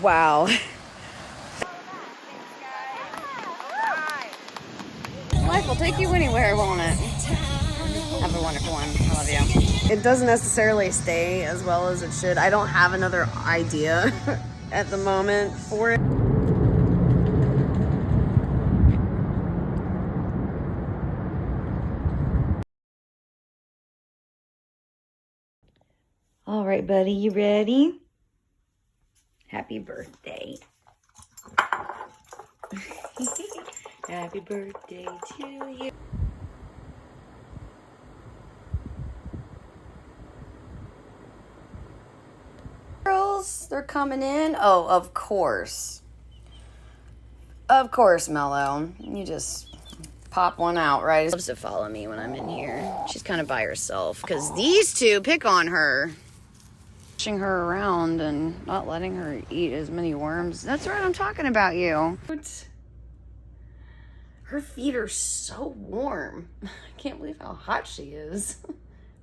Wow. Life will take you anywhere, won't it? Have a wonderful one. I love you. It doesn't necessarily stay as well as it should. I don't have another idea at the moment for it. All right, buddy, you ready? Happy birthday. Happy birthday to you. Girls, they're coming in. Oh, of course. Of course, Mello. You just pop one out, right? She loves to follow me when I'm in here. She's kind of by herself because these two pick on her. Pushing her around and not letting her eat as many worms. That's right, I'm talking about you. Her feet are so warm. I can't believe how hot she is.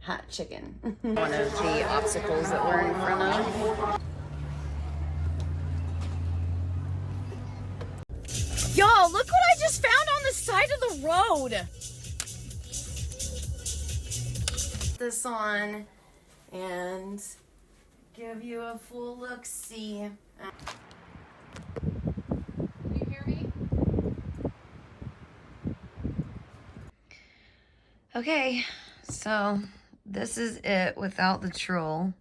Hot chicken. One of the obstacles that we're in front of. Y'all, look what I just found on the side of the road. This on and give you a full look-see. Can you hear me? Okay, so this is it without the troll.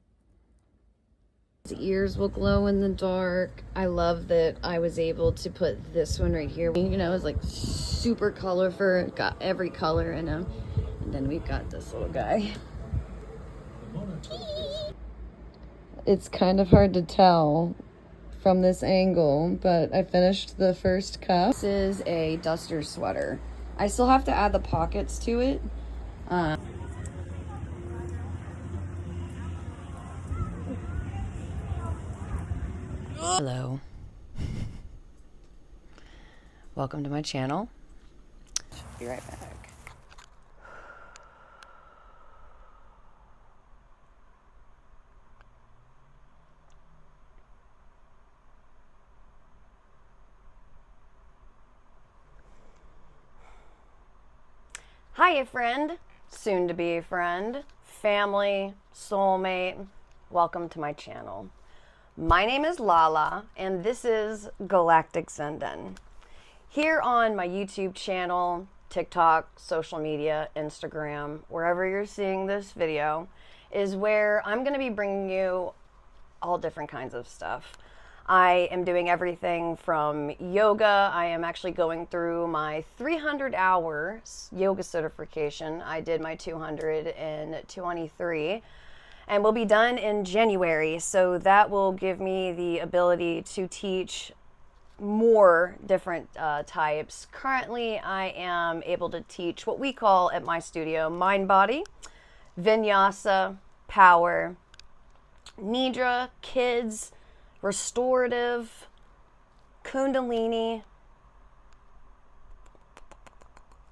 His ears will glow in the dark. I love that I was able to put this one right here. You know, it's like super colorful. Got every color in him. And then we've got this little guy. It's kind of hard to tell from this angle, but I finished the first cup. This is a duster sweater. I still have to add the pockets to it. Hello. Welcome to my channel. Be right back. Hiya, friend, soon to be friend, family, soulmate. Welcome to my channel. My name is Lala, and this is GalacticZenDen. Here on my YouTube channel, TikTok, social media, Instagram, wherever you're seeing this video, is where I'm going to be bringing you all different kinds of stuff. I am doing everything from yoga. I am actually going through my 300-hour yoga certification. I did my 223 and will be done in January. So that will give me the ability to teach more different types. Currently, I am able to teach what we call at my studio mind body, vinyasa, power, nidra, kids, restorative, kundalini,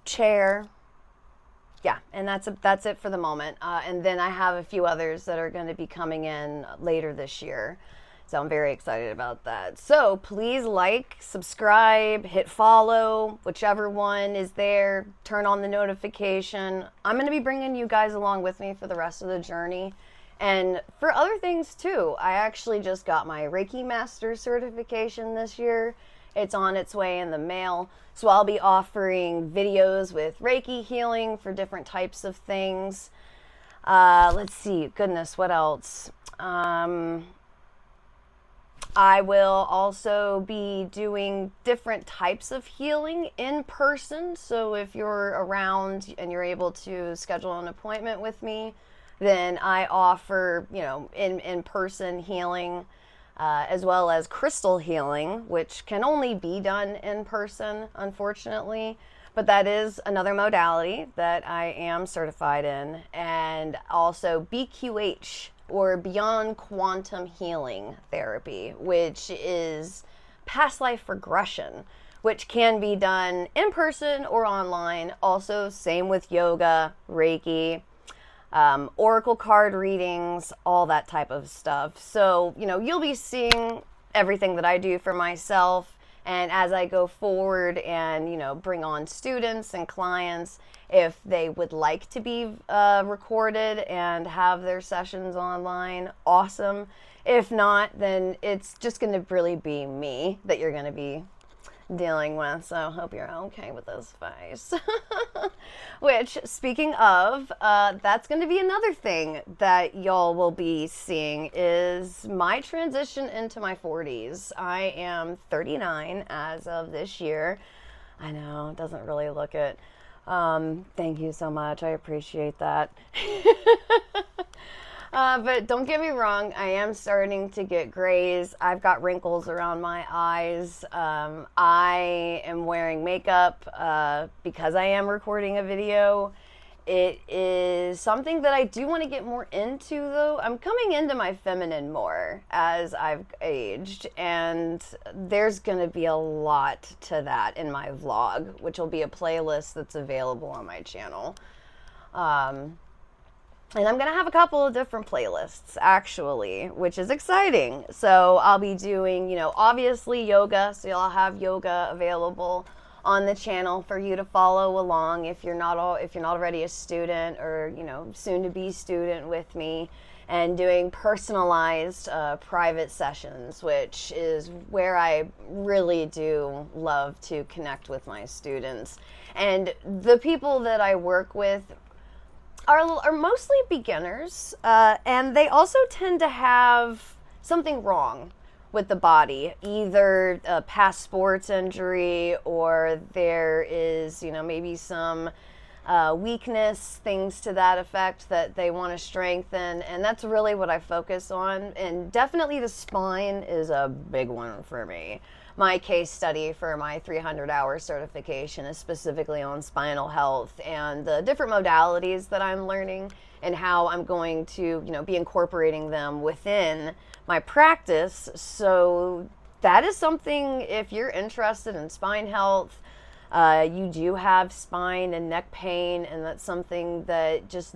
chair. Yeah, and that's it for the moment. And then I have a few others that are going to be coming in later this year. So I'm very excited about that. So please like, subscribe, hit follow, whichever one is there. Turn on the notification. I'm going to be bringing you guys along with me for the rest of the journey. And for other things too. I actually just got my Reiki Master certification this year. It's on its way in the mail. So I'll be offering videos with Reiki healing for different types of things. Let's see, goodness, what else? I will also be doing different types of healing in person. So if you're around and you're able to schedule an appointment with me, then I offer, you know, in-person healing, as well as crystal healing, which can only be done in person, unfortunately. But that is another modality that I am certified in. And also BQH, or Beyond Quantum Healing Therapy, which is past life regression, which can be done in person or online. Also, same with yoga, Reiki, oracle card readings, all that type of stuff. So, you know, you'll be seeing everything that I do for myself. And as I go forward and, bring on students and clients, if they would like to be recorded and have their sessions online, awesome. If not, then it's just going to really be me that you're going to be dealing with. So I hope you're okay with this face. Which, speaking of, that's going to be another thing that y'all will be seeing is my transition into my 40s. I am 39 as of this year. I know, it doesn't really look it. Thank you so much. I appreciate that. But don't get me wrong, I am starting to get grays. I've got wrinkles around my eyes. I am wearing makeup because I am recording a video. It is something that I do want to get more into, though. I'm coming into my feminine more as I've aged, and there's going to be a lot to that in my vlog, which will be a playlist that's available on my channel. And I'm going to have a couple of different playlists, actually, which is exciting. So I'll be doing, obviously yoga. So y'all have yoga available on the channel for you to follow along if you're not already a student or, soon to be student with me, and doing personalized private sessions, which is where I really do love to connect with my students. And the people that I work with are mostly beginners, and they also tend to have something wrong with the body, either a past sports injury or there is, maybe some weakness, things to that effect that they want to strengthen, and that's really what I focus on. And definitely the spine is a big one for me. My case study for my 300-hour certification is specifically on spinal health and the different modalities that I'm learning and how I'm going to, be incorporating them within my practice. So that is something, if you're interested in spine health, you do have spine and neck pain, and that's something that just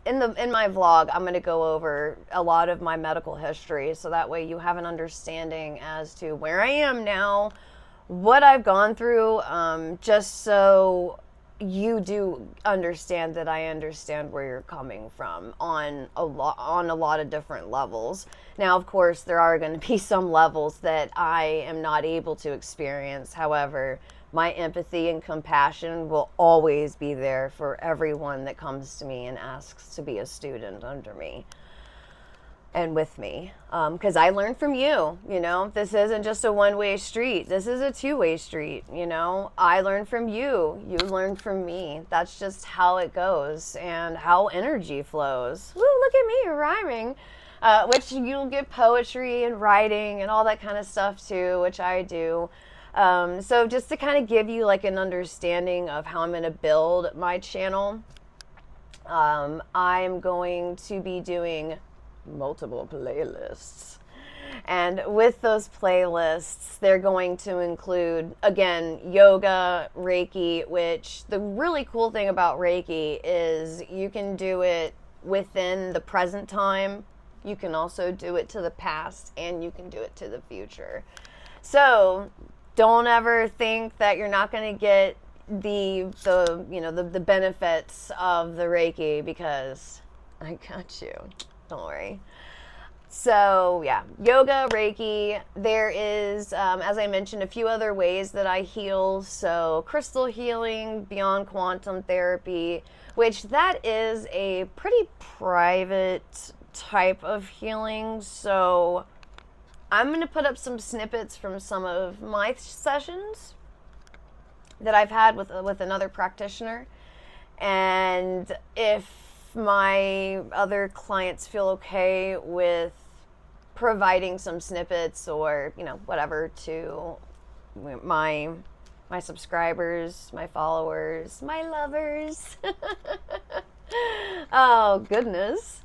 in my vlog, I'm going to go over a lot of my medical history, so that way you have an understanding as to where I am now, what I've gone through, just so you do understand that I understand where you're coming from on a lot of different levels. Now, of course, there are going to be some levels that I am not able to experience. However, my empathy and compassion will always be there for everyone that comes to me and asks to be a student under me and with me, because I learn from you. This isn't just a one-way street. This is a two-way street. I learn from you, you learn from me. That's just how it goes and how energy flows. Woo, look at me rhyming. Which you'll get poetry and writing and all that kind of stuff too, which I do. So just to kind of give you like an understanding of how I'm going to build my channel, I'm going to be doing multiple playlists. And with those playlists, they're going to include, again, yoga, Reiki, which the really cool thing about Reiki is you can do it within the present time. You can also do it to the past, and you can do it to the future. So don't ever think that you're not going to get the benefits of the Reiki, because I got you. Don't worry. So yeah, yoga, Reiki. There is, as I mentioned, a few other ways that I heal. So crystal healing, beyond quantum therapy, which that is a pretty private type of healing. So I'm going to put up some snippets from some of my sessions that I've had with another practitioner. And if my other clients feel okay with providing some snippets or, whatever to my subscribers, my followers, my lovers. Oh, goodness.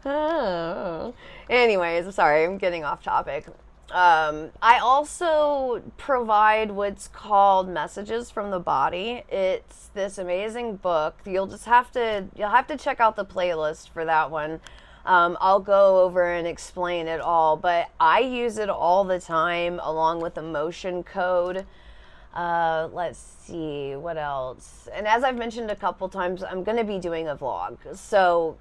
Oh. Anyways, sorry, I'm getting off topic. I also provide what's called Messages from the Body. It's this amazing book. You'll have to check out the playlist for that one. I'll go over and explain it all, but I use it all the time along with emotion code. Let's see, what else? And as I've mentioned a couple times, I'm going to be doing a vlog. So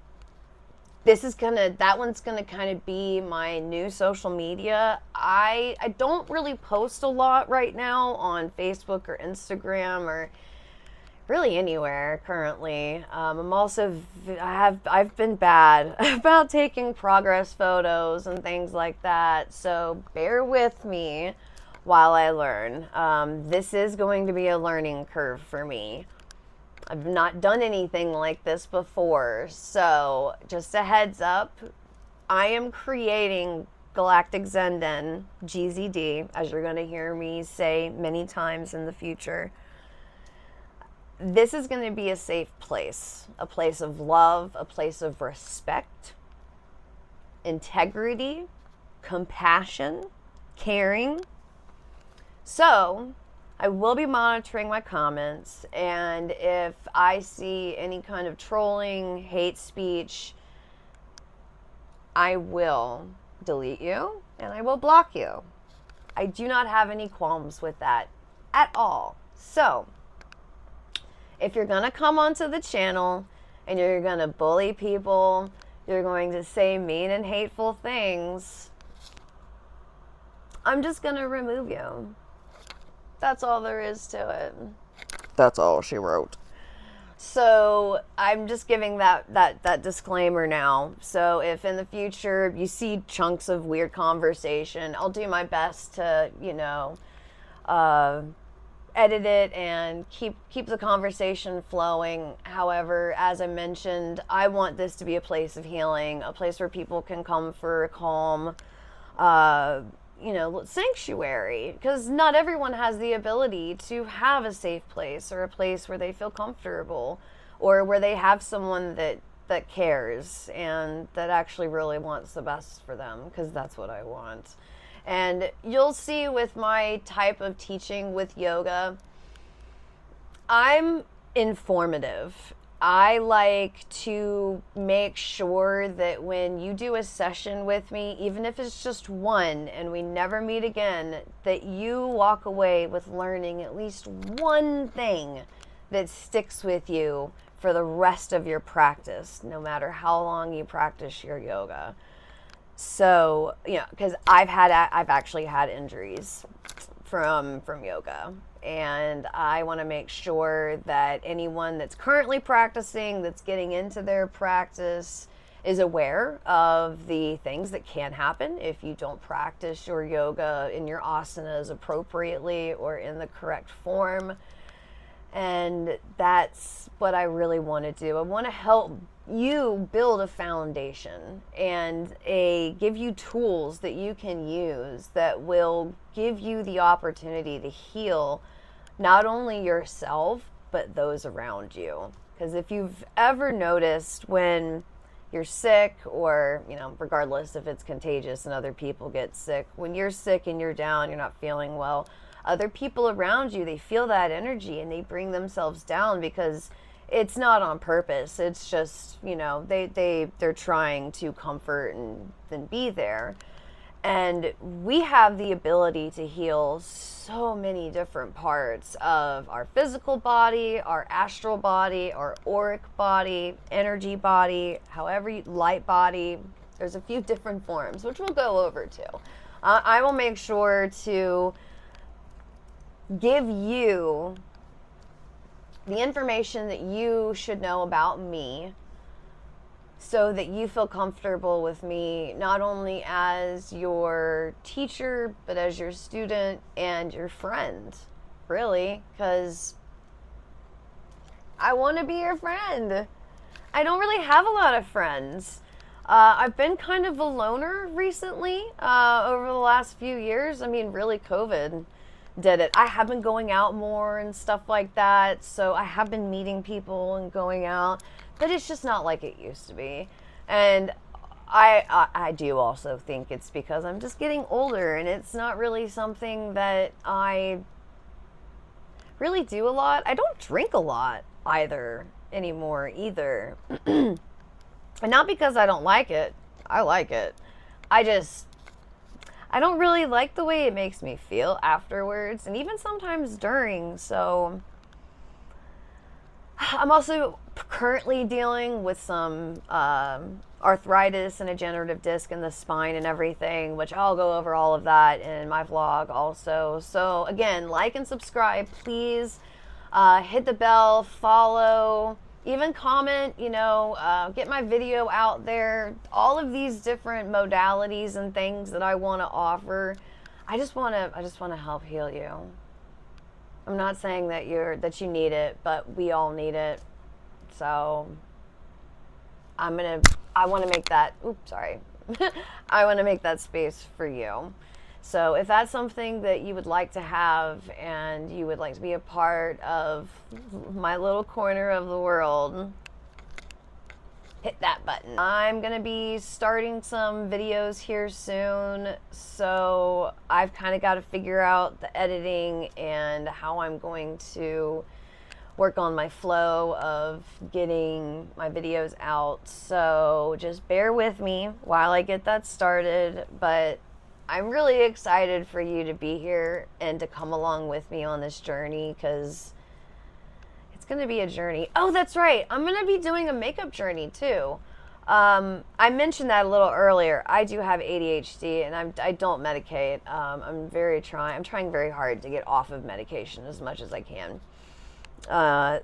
that one's gonna kind of be my new social media. I don't really post a lot right now on Facebook or Instagram or really anywhere currently. I've been bad about taking progress photos and things like that, so bear with me while I learn. This is going to be a learning curve for me. I've not done anything like this before, so just a heads up, I am creating GalacticZenDen, GZD, as you're going to hear me say many times in the future. This is going to be a safe place, a place of love, a place of respect, integrity, compassion, caring. So, I will be monitoring my comments, and if I see any kind of trolling, hate speech, I will delete you and I will block you. I do not have any qualms with that at all. So, if you're going to come onto the channel and you're going to bully people, you're going to say mean and hateful things, I'm just going to remove you. That's all there is to it. That's all she wrote. So I'm just giving that disclaimer now. So if in the future you see chunks of weird conversation, I'll do my best to, edit it and keep the conversation flowing. However, as I mentioned, I want this to be a place of healing, a place where people can come for a calm, sanctuary, because not everyone has the ability to have a safe place or a place where they feel comfortable or where they have someone that cares and that actually really wants the best for them, because that's what I want. And you'll see with my type of teaching with yoga, I'm informative. I like to make sure that when you do a session with me, even if it's just one and we never meet again, that you walk away with learning at least one thing that sticks with you for the rest of your practice, no matter how long you practice your yoga. So, because I've actually had injuries from yoga. And I want to make sure that anyone that's currently practicing, that's getting into their practice, is aware of the things that can happen if you don't practice your yoga in your asanas appropriately or in the correct form. And that's what I really want to do. I want to help you build a foundation and give you tools that you can use that will give you the opportunity to heal not only yourself, but those around you. Because if you've ever noticed when you're sick, or, regardless if it's contagious and other people get sick, when you're sick and you're down, you're not feeling well, other people around you, they feel that energy and they bring themselves down because it's not on purpose. It's just, they're trying to comfort and be there. And we have the ability to heal so many different parts of our physical body, our astral body, our auric body, energy body, light body. There's a few different forms, which we'll go over too. I will make sure to give you the information that you should know about me so that you feel comfortable with me, not only as your teacher, but as your student and your friend, really, because I want to be your friend. I don't really have a lot of friends. I've been kind of a loner recently, over the last few years. I mean, really, COVID did it. I have been going out more and stuff like that, so I have been meeting people and going out, but it's just not like it used to be. And I do also think it's because I'm just getting older, and it's not really something that I really do a lot. I don't drink a lot anymore either. And not because I don't like it. I like it. I don't really like the way it makes me feel afterwards, and even sometimes during. So I'm also currently dealing with some arthritis and a degenerative disc in the spine and everything, which I'll go over all of that in my vlog also. So again, like and subscribe, please. Hit the bell, follow, even comment, get my video out there. All of these different modalities and things that I want to offer. I just want to help heal you. I'm not saying that you need it, but we all need it. So I want to make that, I want to make that space for you. So if that's something that you would like to have and you would like to be a part of my little corner of the world, hit that button. I'm going to be starting some videos here soon, so I've kind of got to figure out the editing and how I'm going to work on my flow of getting my videos out. So just bear with me while I get that started, but I'm really excited for you to be here and to come along with me on this journey, because it's going to be a journey. Oh, that's right. I'm going to be doing a makeup journey too. I mentioned that a little earlier. I do have ADHD and I don't medicate. I'm trying very hard to get off of medication as much as I can.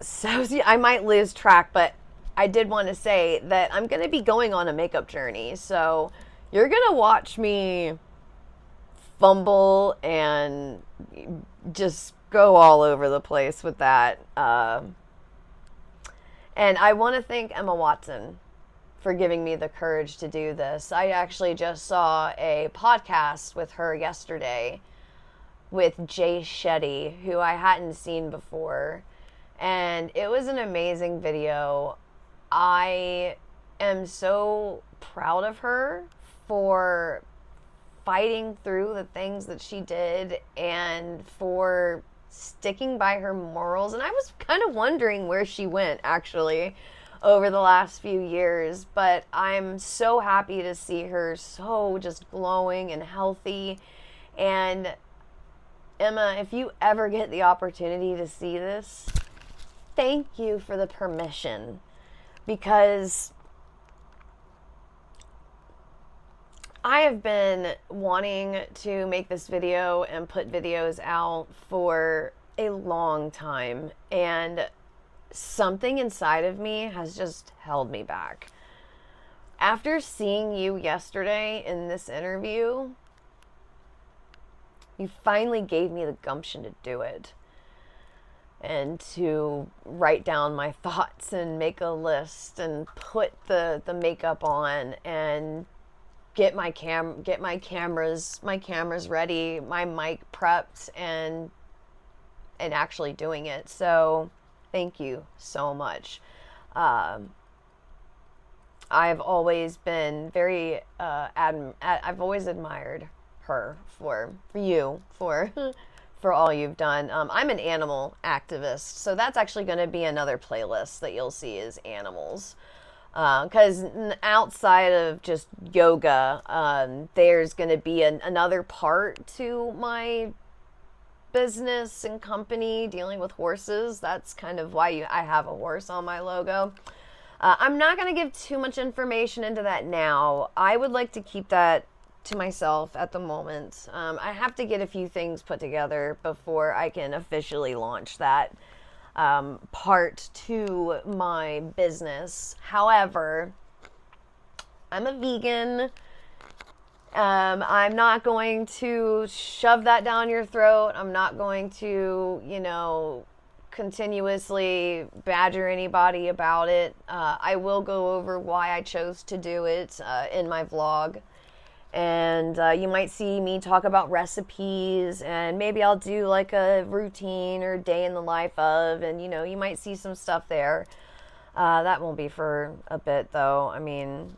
So I might lose track, but I did want to say that I'm going to be going on a makeup journey. So you're going to watch me fumble and just go all over the place with that. And I want to thank Emma Watson for giving me the courage to do this. I actually just saw a podcast with her yesterday with Jay Shetty, who I hadn't seen before. And it was an amazing video. I am so proud of her for fighting through the things that she did and for sticking by her morals. And I was kind of wondering where she went, actually, over the last few years. But I'm so happy to see her so just glowing and healthy. And Emma, if you ever get the opportunity to see this, thank you for the permission, because I have been wanting to make this video and put videos out for a long time, and something inside of me has just held me back. After seeing you yesterday in this interview, you finally gave me the gumption to do it and to write down my thoughts and make a list and put the makeup on and get my cameras ready, my mic prepped, and actually doing it. So thank you so much. I've always been very I've always admired her for all you've done. I'm an animal activist, so that's actually going to be another playlist that you'll see is animals. Because outside of just yoga, there's going to be another part to my business and company dealing with horses. That's kind of why I have a horse on my logo. I'm not going to give too much information into that now. I would like to keep that to myself at the moment. I have to get a few things put together before I can officially launch that part to my business. However, I'm a vegan. I'm not going to shove that down your throat. I'm not going to, continuously badger anybody about it. I will go over why I chose to do it in my vlog. And you might see me talk about recipes, and maybe I'll do like a routine or day in the life of, and you might see some stuff there. That won't be for a bit though. I mean,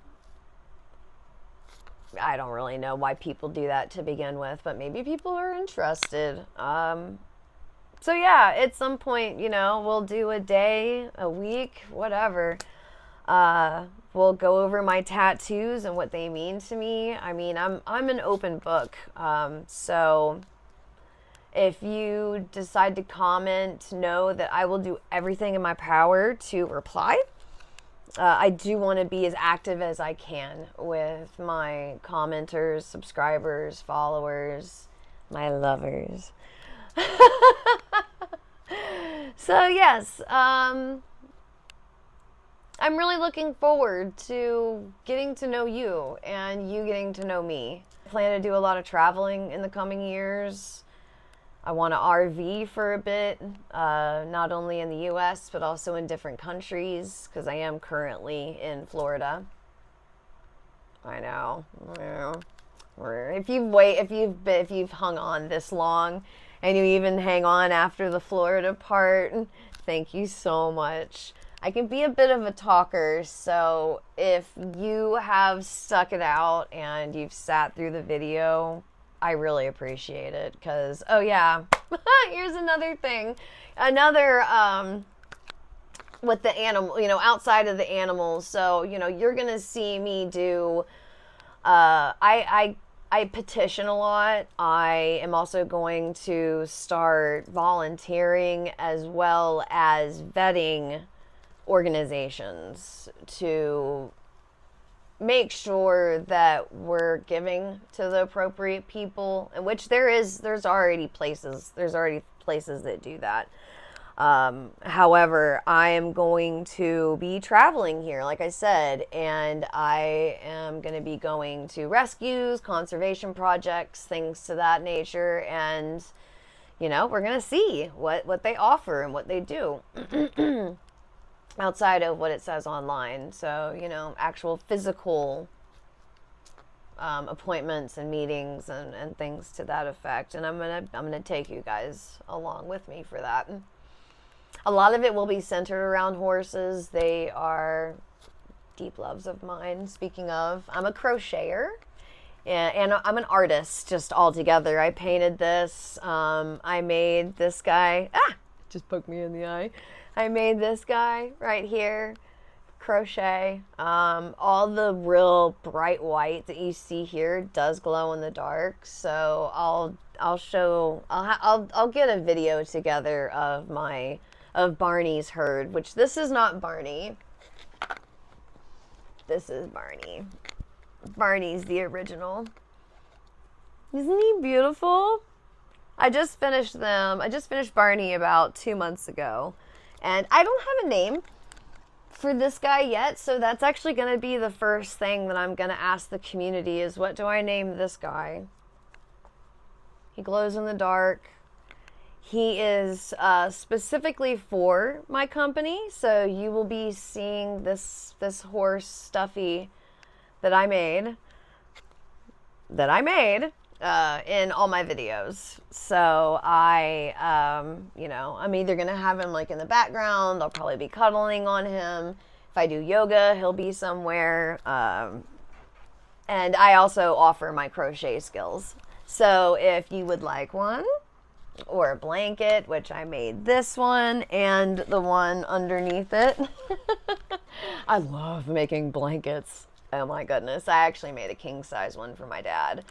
I don't really know why people do that to begin with, but maybe people are interested. So yeah, at some point, we'll do a day, a week, whatever. we'll go over my tattoos and what they mean to me. I mean, I'm an open book. So if you decide to comment, know that I will do everything in my power to reply. I do want to be as active as I can with my commenters, subscribers, followers, my lovers. So yes, I'm really looking forward to getting to know you and you getting to know me. I plan to do a lot of traveling in the coming years. I want to RV for a bit, not only in the U.S., but also in different countries, because I am currently in Florida. I know. If you've hung on this long, and you even hang on after the Florida part, thank you so much. I can be a bit of a talker, so if you have stuck it out and you've sat through the video, I really appreciate it, because, oh yeah, here's another thing. With the animal, outside of the animals. So, you're going to see me do, I petition a lot. I am also going to start volunteering as well as vetting organizations to make sure that we're giving to the appropriate people, in which there's already places that do that. However, I am going to be traveling here, like I said, and I am going to be going to rescues, conservation projects, things to that nature, and we're going to see what they offer and what they do. Outside of what it says online. So, actual physical appointments and meetings and things to that effect. And I'm gonna take you guys along with me for that. A lot of it will be centered around horses. They are deep loves of mine. Speaking of, I'm a crocheter. And I'm an artist just altogether. I painted this. I made this guy. Just poked me in the eye. I made this guy right here, crochet. All the real bright white that you see here does glow in the dark. So I'll get a video together of Barney's herd, which this is not Barney. This is Barney. Barney's the original. Isn't he beautiful? I just finished Barney about 2 months ago. And I don't have a name for this guy yet, so that's actually going to be the first thing that I'm going to ask the community is, what do I name this guy? He glows in the dark. He is specifically for my company, so you will be seeing this horse stuffy that I made in all my videos. So I'm either going to have him like in the background. I'll probably be cuddling on him. If I do yoga, he'll be somewhere. And I also offer my crochet skills. So if you would like one or a blanket, which I made this one and the one underneath it. I love making blankets. Oh my goodness. I actually made a king size one for my dad.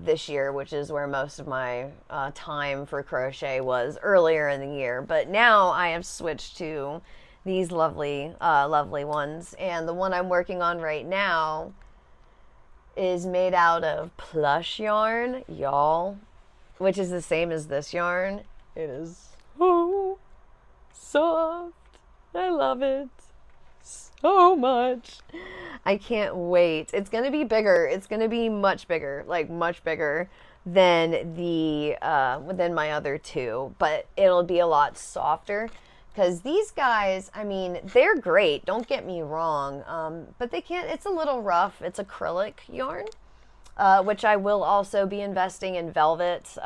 This year, which is where most of my time for crochet was earlier in the year. But now I have switched to these lovely ones. And the one I'm working on right now is made out of plush yarn, y'all, which is the same as this yarn. It is so soft. I love it so much. I can't wait. It's going to be bigger. It's going to be much bigger, like much bigger than than my other two, but it'll be a lot softer because these guys, I mean, they're great. Don't get me wrong. But it's a little rough. It's acrylic yarn, which I will also be investing in velvet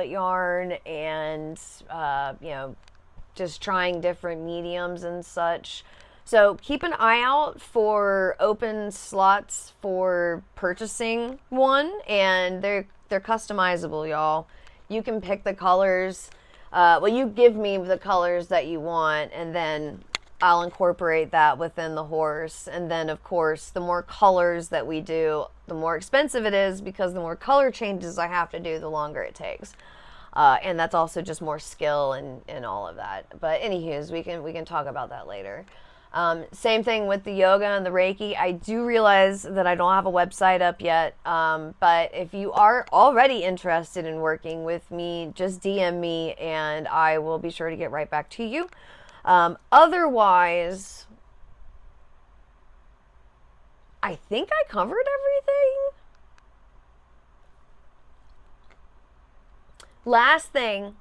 yarn and, just trying different mediums and such. So keep an eye out for open slots for purchasing one, and they're customizable, y'all. You can pick the colors. You give me the colors that you want, and then I'll incorporate that within the horse. And then, of course, the more colors that we do, the more expensive it is, because the more color changes I have to do, the longer it takes. And that's also just more skill and all of that. But anywho's, we can talk about that later. Same thing with the yoga and the Reiki. I do realize that I don't have a website up yet, but if you are already interested in working with me, just DM me and I will be sure to get right back to you. Otherwise, I think I covered everything. Last thing,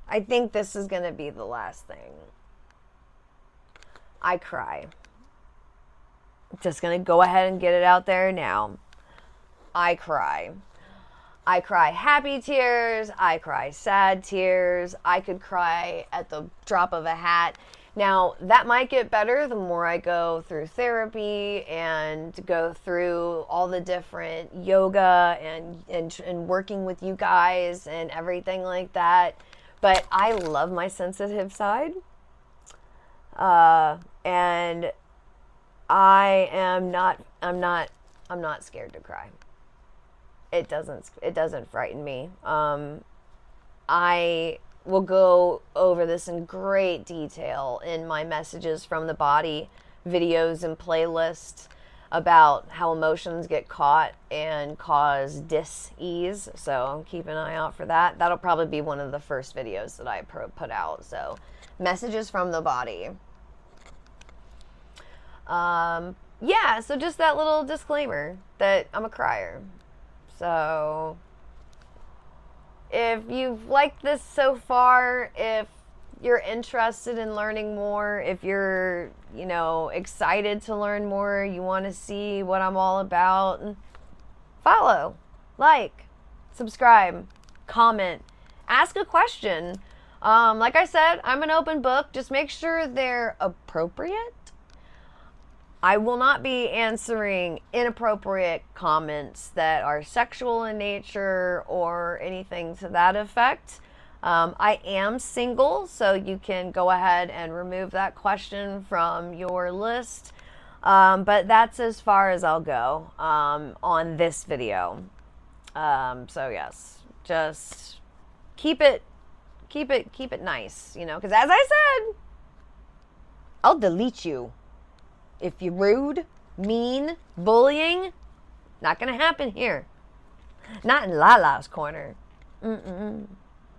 I think this is going to be the last thing. I cry. Just going to go ahead and get it out there now. I cry. I cry happy tears. I cry sad tears. I could cry at the drop of a hat. Now, that might get better the more I go through therapy and go through all the different yoga and working with you guys and everything like that. But I love my sensitive side. And I'm not scared to cry. It doesn't frighten me. I will go over this in great detail in my Messages from the Body videos and playlists about how emotions get caught and cause dis-ease. So keep an eye out for that. That'll probably be one of the first videos that I put out. So Messages from the Body. Yeah, so just that little disclaimer that I'm a crier. So if you've liked this so far, if you're interested in learning more, if you're, excited to learn more, you want to see what I'm all about, follow, like, subscribe, comment, ask a question. Like I said, I'm an open book. Just make sure they're appropriate. I will not be answering inappropriate comments that are sexual in nature or anything to that effect. I am single, so you can go ahead and remove that question from your list. But that's as far as I'll go on this video. So yes, just keep it nice, because as I said, I'll delete you. If you're rude, mean, bullying, not gonna happen here. Not in Lala's corner. Not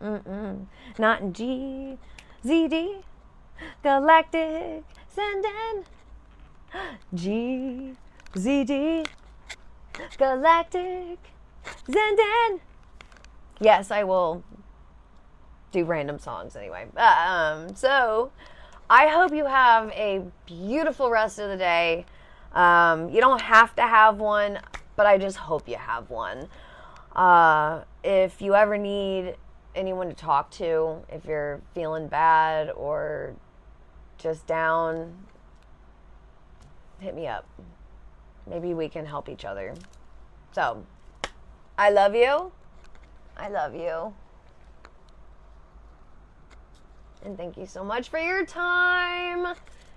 in GZD. GalacticZenDen. GZD. GalacticZenDen. Yes, I will do random songs anyway. So I hope you have a beautiful rest of the day. You don't have to have one, but I just hope you have one. If you ever need anyone to talk to, if you're feeling bad or just down, hit me up. Maybe we can help each other. So, I love you. I love you. And thank you so much for your time.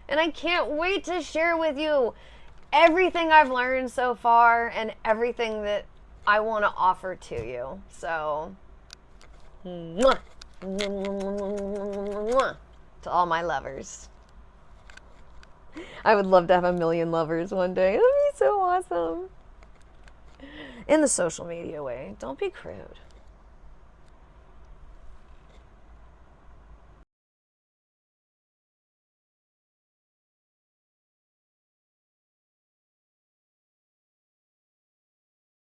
And I can't wait to share with you everything I've learned so far and everything that I want to offer to you. So, mwah, mwah, to all my lovers. I would love to have 1 million lovers one day. That would be so awesome. In the social media way. Don't be crude.